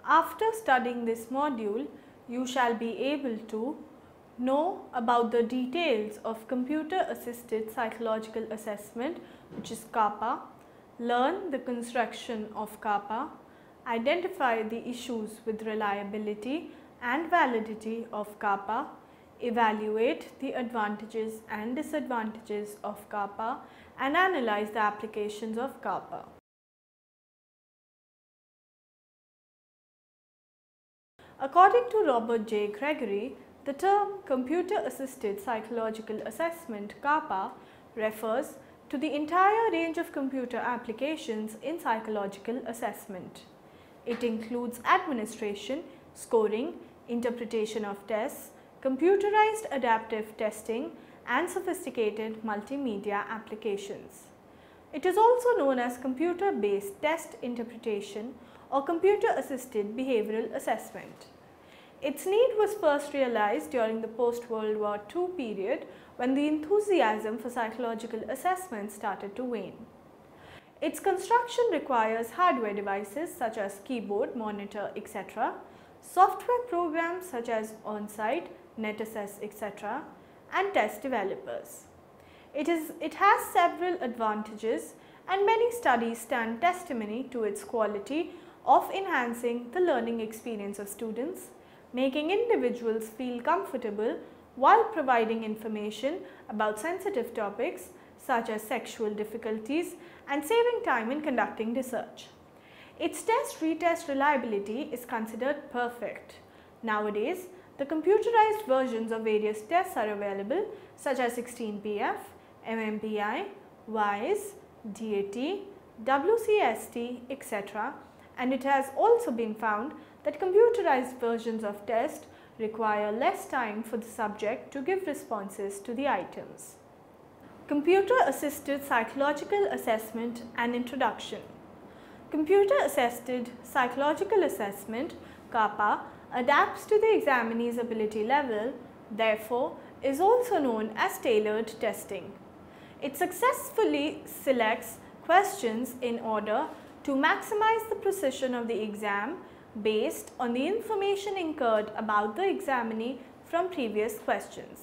After studying this module, you shall be able to know about the details of computer assisted psychological assessment, which is CAPA, learn the construction of CAPA, identify the issues with reliability and validity of CAPA, evaluate the advantages and disadvantages of CAPA, and analyze the applications of CAPA. According to Robert J. Gregory, the term Computer Assisted Psychological Assessment (CAPA) refers to the entire range of computer applications in psychological assessment. It includes administration, scoring, interpretation of tests, computerized adaptive testing, and sophisticated multimedia applications. It is also known as computer-based test interpretation or computer-assisted behavioral assessment. Its need was first realized during the post-World War II period when the enthusiasm for psychological assessment started to wane. Its construction requires hardware devices such as keyboard, monitor, etc., software programs such as OnSite, NetAssess, etc., and test developers. It has several advantages, and many studies stand testimony to its quality of enhancing the learning experience of students, making individuals feel comfortable while providing information about sensitive topics such as sexual difficulties and saving time in conducting research. Its test-retest reliability is considered perfect. Nowadays, the computerized versions of various tests are available such as 16PF, MMPI, WISE, DAT, WCST, etc., and it has also been found that computerized versions of tests require less time for the subject to give responses to the items. Computer Assisted Psychological Assessment and Introduction. Computer Assisted Psychological Assessment (CAPA) adapts to the examinee's ability level, therefore is also known as tailored testing. It successfully selects questions in order to maximize the precision of the exam based on the information incurred about the examinee from previous questions.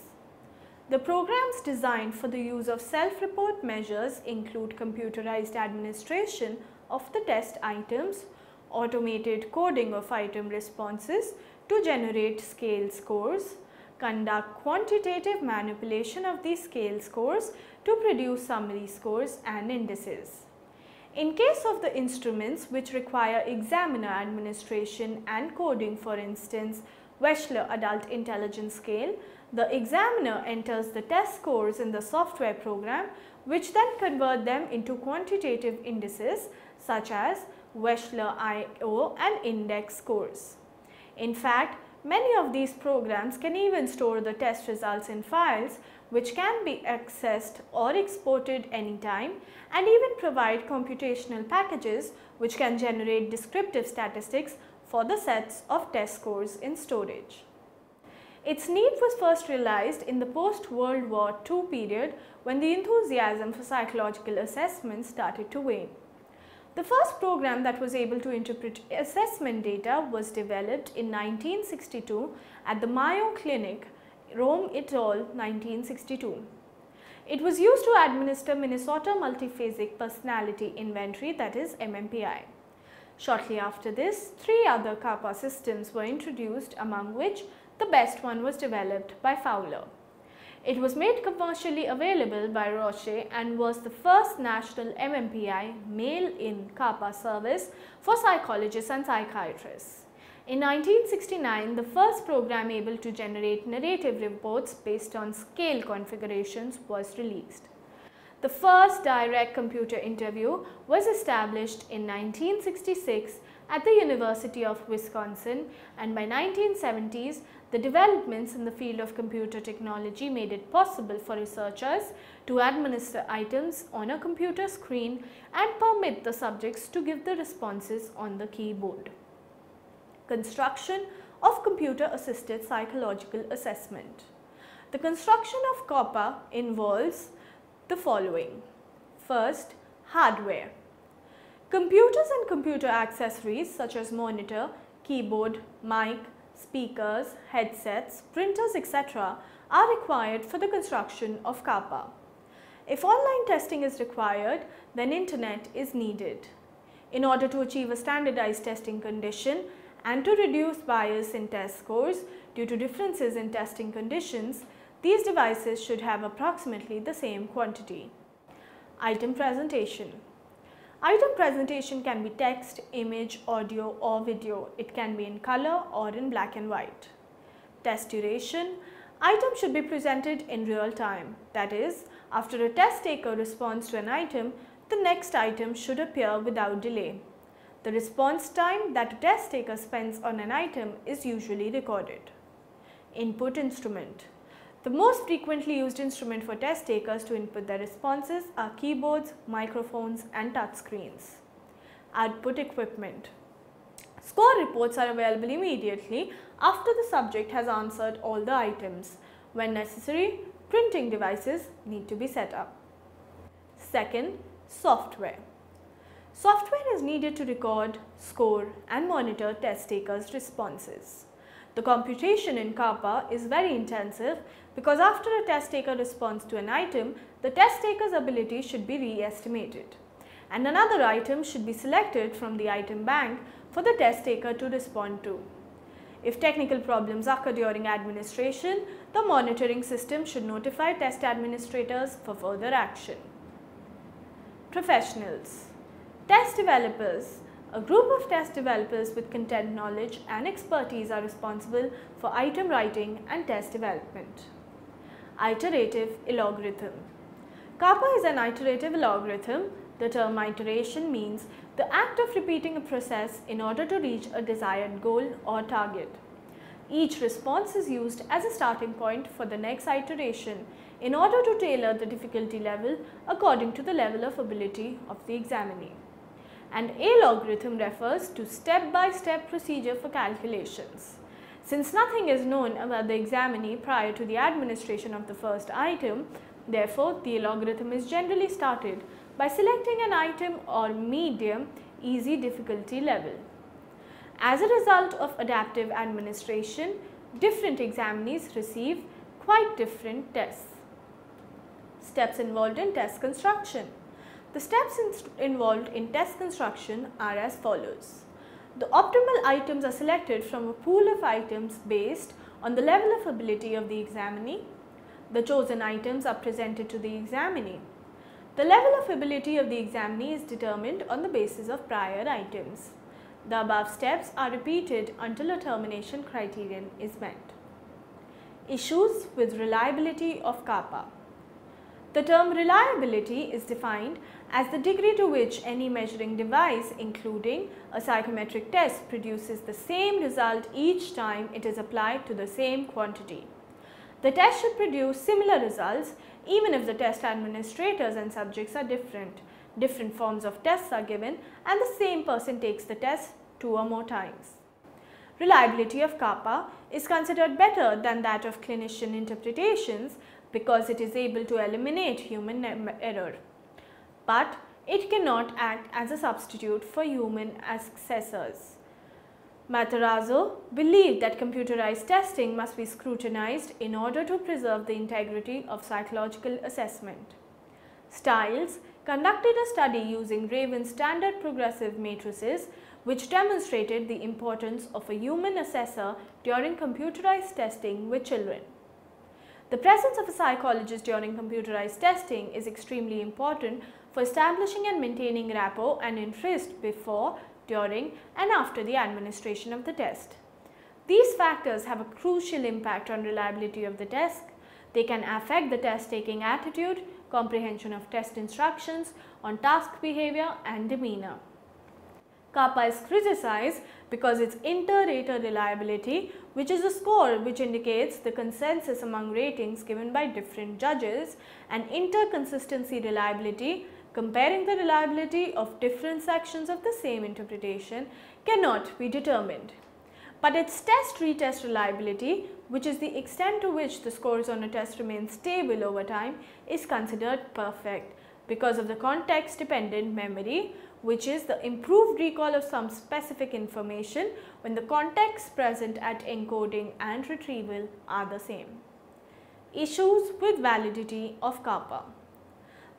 The programs designed for the use of self-report measures include computerized administration of the test items, automated coding of item responses to generate scale scores, conduct quantitative manipulation of these scale scores to produce summary scores and indices. In case of the instruments which require examiner administration and coding, for instance, Wechsler Adult Intelligence Scale, the examiner enters the test scores in the software program, which then convert them into quantitative indices such as Wechsler IO and index scores. In fact, many of these programs can even store the test results in files which can be accessed or exported anytime, and even provide computational packages which can generate descriptive statistics for the sets of test scores in storage. Its need was first realized in the post-World War II period when the enthusiasm for psychological assessment started to wane. The first program that was able to interpret assessment data was developed in 1962 at the Mayo Clinic, Rome et al. 1962. It was used to administer Minnesota Multiphasic Personality Inventory, that is MMPI. Shortly after this, 3 other CAPA systems were introduced, among which the best one was developed by Fowler. It was made commercially available by Roche and was the first national MMPI mail-in CAPA service for psychologists and psychiatrists. In 1969, the first program able to generate narrative reports based on scale configurations was released. The first direct computer interview was established in 1966 at the University of Wisconsin, and by 1970s, the developments in the field of computer technology made it possible for researchers to administer items on a computer screen and permit the subjects to give the responses on the keyboard. Construction of computer-assisted psychological assessment. The construction of CAPA involves the following. First, hardware. Computers and computer accessories such as monitor, keyboard, mic, speakers, headsets, printers, etc. are required for the construction of CAPA. If online testing is required, then internet is needed. In order to achieve a standardized testing condition and to reduce bias in test scores due to differences in testing conditions, these devices should have approximately the same quantity. Item presentation. Item presentation can be text, image, audio or video. It can be in color or in black and white. Test duration. Items should be presented in real time. That is, after a test taker responds to an item, the next item should appear without delay. The response time that a test taker spends on an item is usually recorded. Input instrument. The most frequently used instrument for test takers to input their responses are keyboards, microphones and touchscreens. Output equipment. Score reports are available immediately after the subject has answered all the items. When necessary, printing devices need to be set up. Second, software. Software is needed to record, score and monitor test takers' responses. The computation in CAPA is very intensive because after a test taker responds to an item, the test taker's ability should be re-estimated and another item should be selected from the item bank for the test taker to respond to. If technical problems occur during administration, the monitoring system should notify test administrators for further action. Professionals. Test developers. A group of test developers with content knowledge and expertise are responsible for item writing and test development. Iterative algorithm. CAPA is an iterative algorithm. The term iteration means the act of repeating a process in order to reach a desired goal or target. Each response is used as a starting point for the next iteration in order to tailor the difficulty level according to the level of ability of the examinee. An A-logarithm refers to step-by-step procedure for calculations. Since nothing is known about the examinee prior to the administration of the first item, therefore the logarithm is generally started by selecting an item or medium easy difficulty level. As a result of adaptive administration, different examinees receive quite different tests. Steps involved in test construction. The steps involved in test construction are as follows. The optimal items are selected from a pool of items based on the level of ability of the examinee. The chosen items are presented to the examinee. The level of ability of the examinee is determined on the basis of prior items. The above steps are repeated until a termination criterion is met. Issues with reliability of CAPA. The term reliability is defined as the degree to which any measuring device, including a psychometric test, produces the same result each time it is applied to the same quantity. The test should produce similar results even if the test administrators and subjects are different. Different forms of tests are given and the same person takes the test 2 or more times. Reliability of CAPA is considered better than that of clinician interpretations because it is able to eliminate human error. But it cannot act as a substitute for human assessors. Matarazzo believed that computerized testing must be scrutinized in order to preserve the integrity of psychological assessment. Stiles conducted a study using Raven's standard progressive matrices which demonstrated the importance of a human assessor during computerized testing with children. The presence of a psychologist during computerized testing is extremely important for establishing and maintaining rapport and interest before, during and after the administration of the test. These factors have a crucial impact on reliability of the test. They can affect the test-taking attitude, comprehension of test instructions, on task behavior and demeanor. CAPA is criticized because its inter-rater reliability, which is a score which indicates the consensus among ratings given by different judges, and inter-consistency reliability, comparing the reliability of different sections of the same interpretation, cannot be determined. But its test-retest reliability, which is the extent to which the scores on a test remain stable over time, is considered perfect because of the context-dependent memory, which is the improved recall of some specific information when the contexts present at encoding and retrieval are the same. Issues with validity of kappa.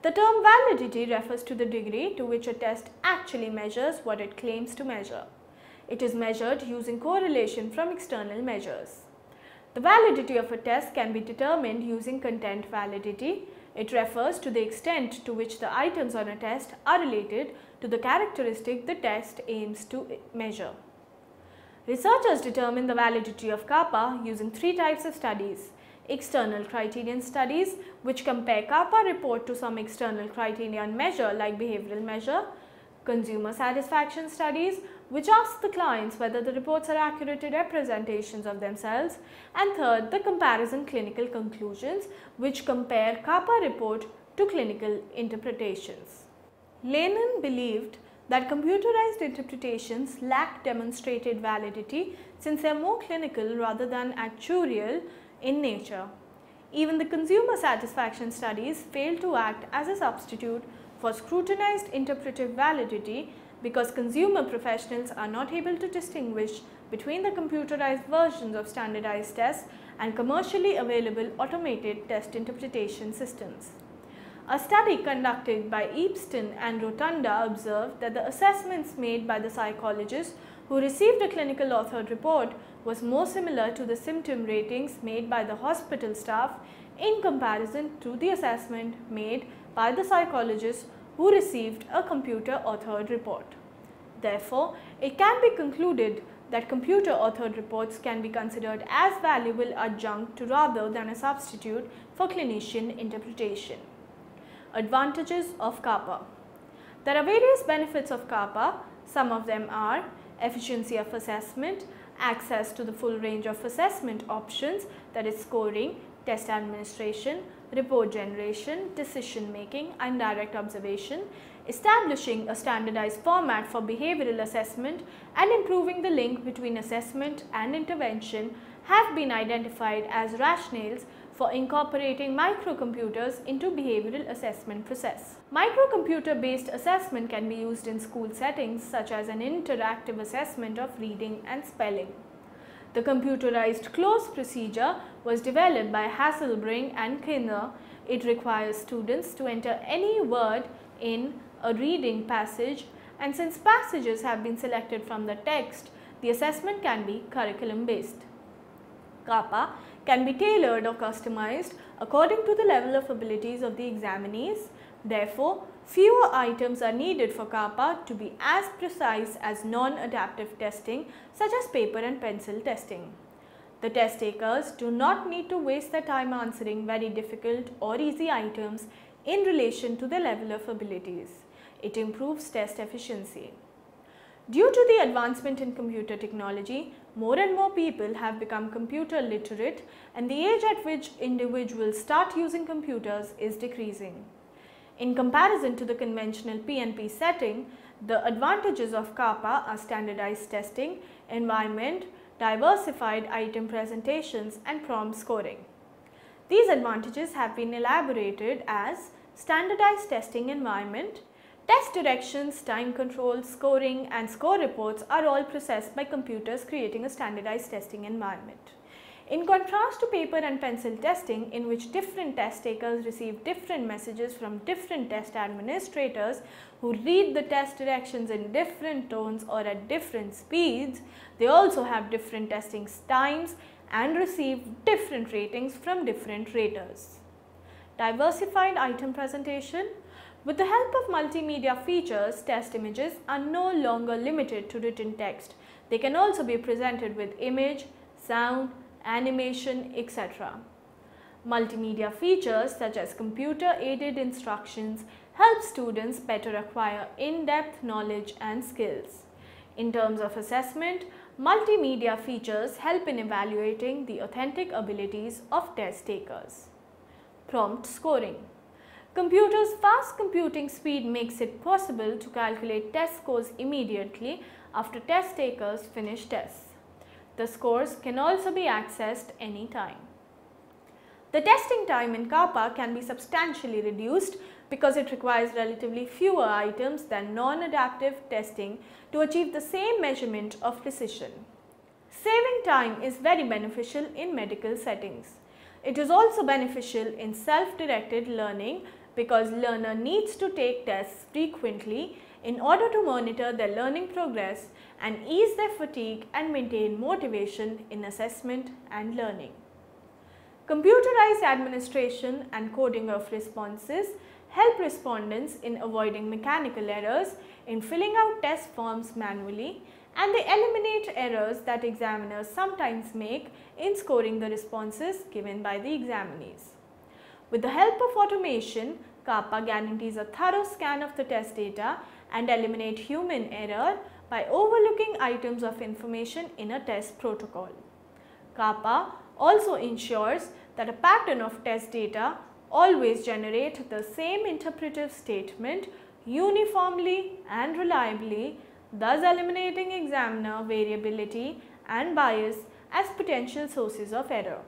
The term validity refers to the degree to which a test actually measures what it claims to measure. It is measured using correlation from external measures. The validity of a test can be determined using content validity. It refers to the extent to which the items on a test are related to the characteristic the test aims to measure. Researchers determine the validity of kappa using three types of studies. External criterion studies, which compare kappa report to some external criterion measure like behavioral measure. Consumer satisfaction studies, which ask the clients whether the reports are accurate representations of themselves. And third, the comparison clinical conclusions, which compare kappa report to clinical interpretations. Lehman believed that computerized interpretations lack demonstrated validity since they are more clinical rather than actuarial in nature. Even the consumer satisfaction studies fail to act as a substitute for scrutinized interpretive validity because consumer professionals are not able to distinguish between the computerized versions of standardized tests and commercially available automated test interpretation systems. A study conducted by Epstein and Rotunda observed that the assessments made by the psychologists who received a clinical authored report was more similar to the symptom ratings made by the hospital staff in comparison to the assessment made by the psychologists who received a computer authored report. Therefore, it can be concluded that computer authored reports can be considered as valuable adjunct rather than a substitute for clinician interpretation. Advantages of kappa. There are various benefits of kappa. Some of them are efficiency of assessment, access to the full range of assessment options, that is scoring, test administration, report generation, decision making and direct observation, establishing a standardized format for behavioral assessment and improving the link between assessment and intervention have been identified as rationales for incorporating microcomputers into behavioral assessment process. Microcomputer based assessment can be used in school settings such as an interactive assessment of reading and spelling. The computerized close procedure was developed by Hasselbring and Kinner. It requires students to enter any word in a reading passage, and since passages have been selected from the text, the assessment can be curriculum based. Kappa can be tailored or customized according to the level of abilities of the examinees. Therefore, fewer items are needed for kappa to be as precise as non-adaptive testing such as paper and pencil testing. The test takers do not need to waste their time answering very difficult or easy items in relation to the level of abilities. It improves test efficiency. Due to the advancement in computer technology, more and more people have become computer literate, and the age at which individuals start using computers is decreasing. In comparison to the conventional P&P setting, the advantages of kappa are standardized testing, environment, diversified item presentations and prompt scoring. These advantages have been elaborated as standardized testing environment. Test directions, time control, scoring and score reports are all processed by computers, creating a standardized testing environment. In contrast to paper and pencil testing, in which different test takers receive different messages from different test administrators who read the test directions in different tones or at different speeds, they also have different testing times and receive different ratings from different raters. Diversified item presentation. With the help of multimedia features, test images are no longer limited to written text. They can also be presented with image, sound, animation, etc. Multimedia features such as computer-aided instructions help students better acquire in-depth knowledge and skills. In terms of assessment, multimedia features help in evaluating the authentic abilities of test takers. Prompt scoring. Computers' fast computing speed makes it possible to calculate test scores immediately after test takers finish tests. The scores can also be accessed anytime. The testing time in kappa can be substantially reduced because it requires relatively fewer items than non-adaptive testing to achieve the same measurement of precision. Saving time is very beneficial in medical settings. It is also beneficial in self-directed learning because learner needs to take tests frequently in order to monitor their learning progress and ease their fatigue and maintain motivation in assessment and learning. Computerized administration and coding of responses help respondents in avoiding mechanical errors in filling out test forms manually, and they eliminate errors that examiners sometimes make in scoring the responses given by the examinees. With the help of automation, CAPA guarantees a thorough scan of the test data and eliminate human error by overlooking items of information in a test protocol. CAPA also ensures that a pattern of test data always generate the same interpretive statement uniformly and reliably, thus eliminating examiner variability and bias as potential sources of error.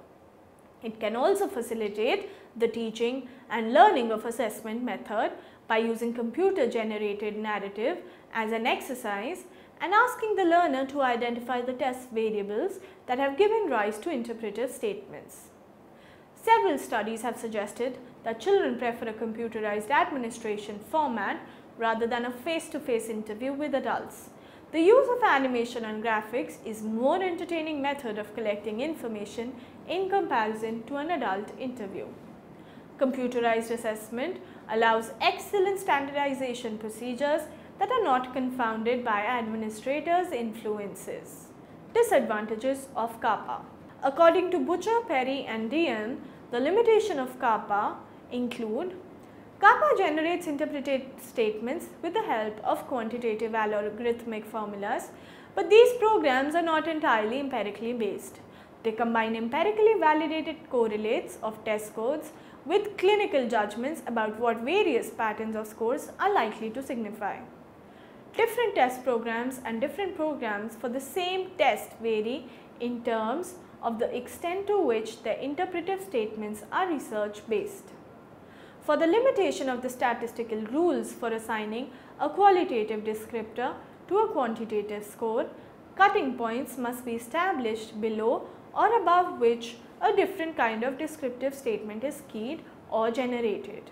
It can also facilitate the teaching and learning of assessment method by using computer-generated narrative as an exercise and asking the learner to identify the test variables that have given rise to interpretive statements. Several studies have suggested that children prefer a computerized administration format rather than a face-to-face interview with adults. The use of animation and graphics is more entertaining method of collecting information in comparison to an adult interview. Computerized assessment allows excellent standardization procedures that are not confounded by administrators' influences. Disadvantages of CAPA. According to Butcher, Perry and Diem, the limitation of CAPA include: CAPA generates interpreted statements with the help of quantitative algorithmic formulas, but these programs are not entirely empirically based. They combine empirically validated correlates of test codes with clinical judgments about what various patterns of scores are likely to signify. Different test programs and different programs for the same test vary in terms of the extent to which their interpretive statements are research based. For the limitation of the statistical rules for assigning a qualitative descriptor to a quantitative score, cutting points must be established below or above which a different kind of descriptive statement is keyed or generated.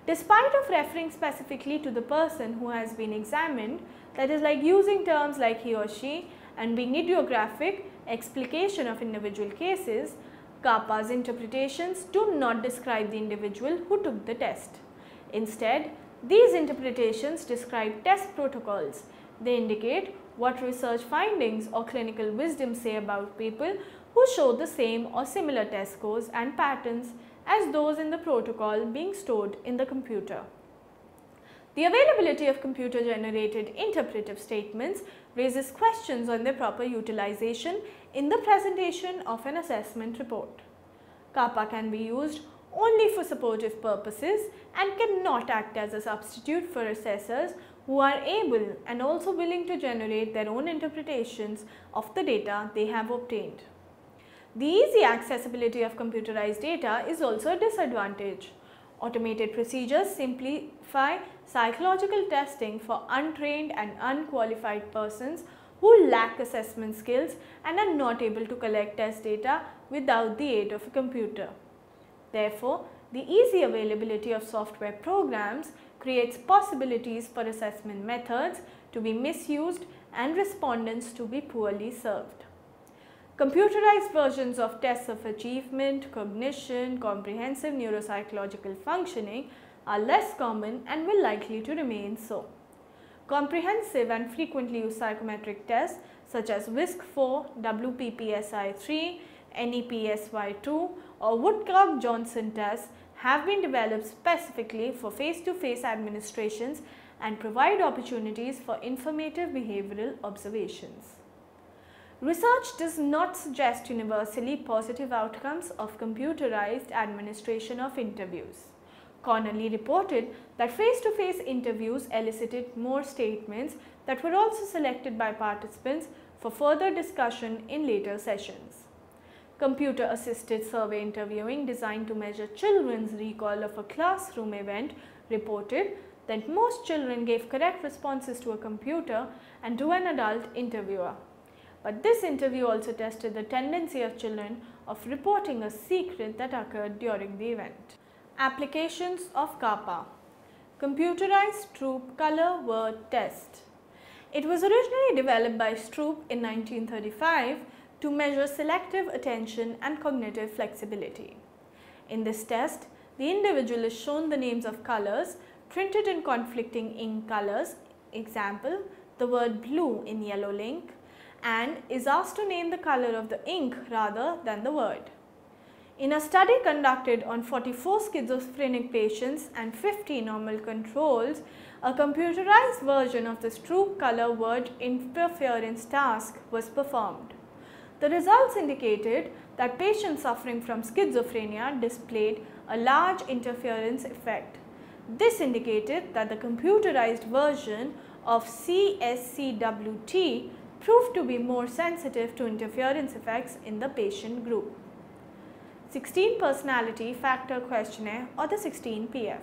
Despite of referring specifically to the person who has been examined, that is like using terms like he or she and being idiographic explication of individual cases, CAPA's interpretations do not describe the individual who took the test. Instead, these interpretations describe test protocols. They indicate what research findings or clinical wisdom say about people who show the same or similar test scores and patterns as those in the protocol being stored in the computer. The availability of computer-generated interpretive statements raises questions on their proper utilization in the presentation of an assessment report. CAPA can be used only for supportive purposes and cannot act as a substitute for assessors who are able and also willing to generate their own interpretations of the data they have obtained. The easy accessibility of computerized data is also a disadvantage. Automated procedures simplify psychological testing for untrained and unqualified persons who lack assessment skills and are not able to collect test data without the aid of a computer. Therefore, the easy availability of software programs creates possibilities for assessment methods to be misused and respondents to be poorly served. Computerized versions of tests of achievement, cognition, comprehensive neuropsychological functioning are less common and will likely to remain so. Comprehensive and frequently used psychometric tests such as WISC-4, WPPSI-3, NEPSY-2 or Woodcock-Johnson tests have been developed specifically for face-to-face administrations and provide opportunities for informative behavioral observations. Research does not suggest universally positive outcomes of computerized administration of interviews. Connolly reported that face-to-face interviews elicited more statements that were also selected by participants for further discussion in later sessions. computer-assisted survey interviewing designed to measure children's recall of a classroom event reported that most children gave correct responses to a computer and to an adult interviewer. But this interview also tested the tendency of children of reporting a secret that occurred during the event. Applications of CAPA. Computerized Stroop Color Word Test. It was originally developed by Stroop in 1935 to measure selective attention and cognitive flexibility. In this test, the individual is shown the names of colors printed in conflicting ink colors, example, the word blue in yellow ink, and is asked to name the color of the ink rather than the word. In a study conducted on 44 schizophrenic patients and 50 normal controls, a computerized version of the Stroop color word interference task was performed. The results indicated that patients suffering from schizophrenia displayed a large interference effect. This indicated that the computerized version of CSCWT proved to be more sensitive to interference effects in the patient group. 16 Personality Factor Questionnaire, or the 16PF.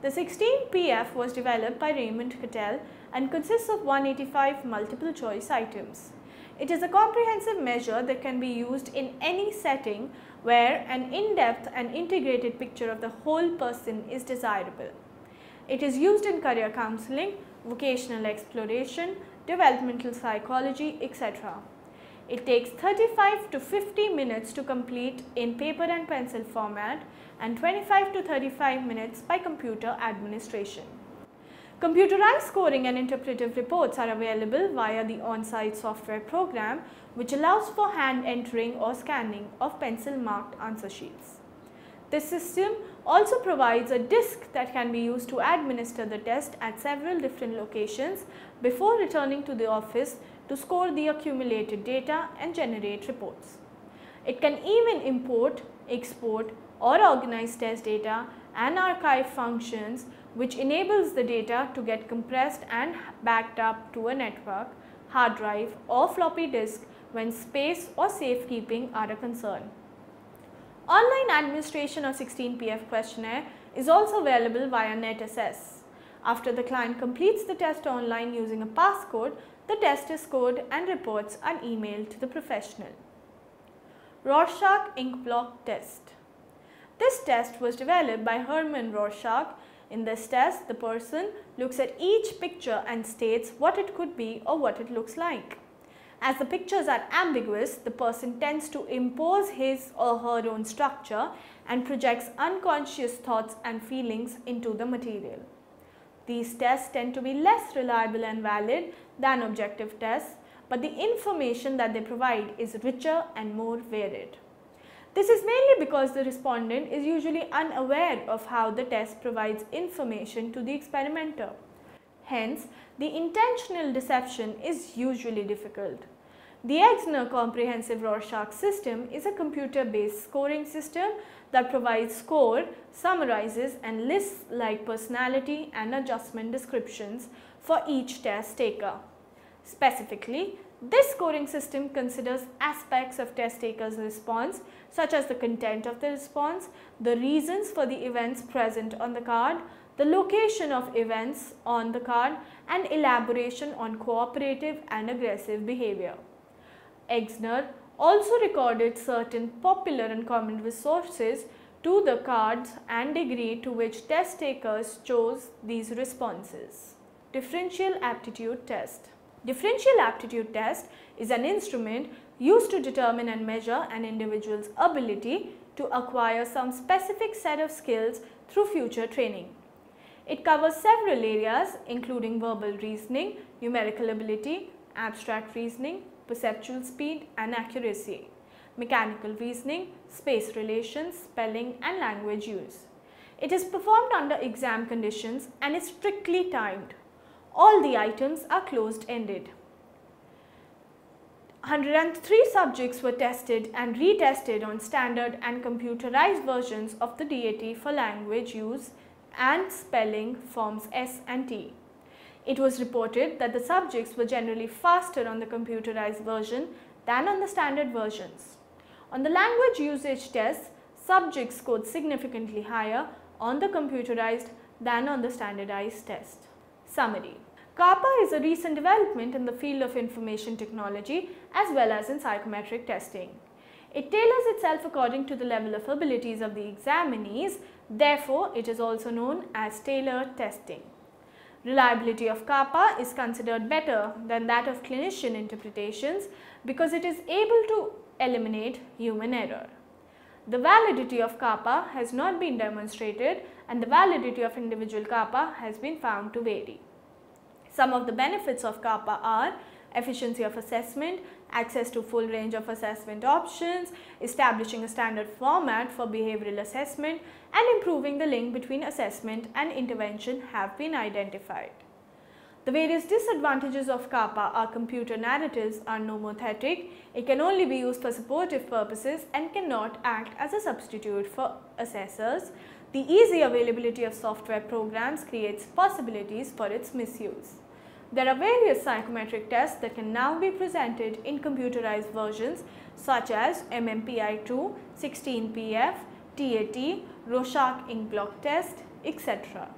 The 16PF was developed by Raymond Cattell and consists of 185 multiple choice items. It is a comprehensive measure that can be used in any setting where an in-depth and integrated picture of the whole person is desirable. It is used in career counseling, vocational exploration, developmental psychology, etc. It takes 35 to 50 minutes to complete in paper and pencil format and 25 to 35 minutes by computer administration. Computerized scoring and interpretive reports are available via the on-site software program, which allows for hand entering or scanning of pencil marked answer sheets. This system also provides a disk that can be used to administer the test at several different locations before returning to the office to score the accumulated data and generate reports. It can even import, export, or organize test data and archive functions, which enables the data to get compressed and backed up to a network, hard drive, or floppy disk when space or safekeeping are a concern. Online administration of 16PF questionnaire is also available via NetAssess. After the client completes the test online using a passcode, the test is scored and reports are emailed to the professional. Rorschach Ink Block Test. This test was developed by Hermann Rorschach. In this test, the person looks at each picture and states what it could be or what it looks like. As the pictures are ambiguous, the person tends to impose his or her own structure and projects unconscious thoughts and feelings into the material. These tests tend to be less reliable and valid than objective tests, but the information that they provide is richer and more varied. This is mainly because the respondent is usually unaware of how the test provides information to the experimenter. Hence, the intentional deception is usually difficult. The Exner Comprehensive Rorschach System is a computer-based scoring system that provides score, summarizes and lists like personality and adjustment descriptions for each test taker. Specifically, this scoring system considers aspects of test taker's response, such as the content of the response, the reasons for the events present on the card, the location of events on the card, and elaboration on cooperative and aggressive behavior. Exner also recorded certain popular and common resources to the cards and degree to which test takers chose these responses. Differential Aptitude Test. Differential Aptitude Test is an instrument used to determine and measure an individual's ability to acquire some specific set of skills through future training. It covers several areas including verbal reasoning, numerical ability, abstract reasoning, perceptual speed and accuracy, mechanical reasoning, space relations, spelling and language use. It is performed under exam conditions and is strictly timed. All the items are closed-ended. 103 subjects were tested and retested on standard and computerized versions of the DAT for language use and spelling forms S and T. It was reported that the subjects were generally faster on the computerized version than on the standard versions. On the language usage tests, subjects scored significantly higher on the computerized than on the standardized test. Summary. CAPA is a recent development in the field of information technology as well as in psychometric testing. It tailors itself according to the level of abilities of the examinees, therefore it is also known as tailored testing. Reliability of CAPA is considered better than that of clinician interpretations because it is able to eliminate human error. The validity of CAPA has not been demonstrated and the validity of individual CAPA has been found to vary. Some of the benefits of CAPA are efficiency of assessment, access to full range of assessment options, establishing a standard format for behavioral assessment, and improving the link between assessment and intervention have been identified. The various disadvantages of CAPA are computer narratives are nomothetic, it can only be used for supportive purposes and cannot act as a substitute for assessors. The easy availability of software programs creates possibilities for its misuse. There are various psychometric tests that can now be presented in computerized versions such as MMPI-2, 16PF, TAT, Rorschach ink blot test, etc.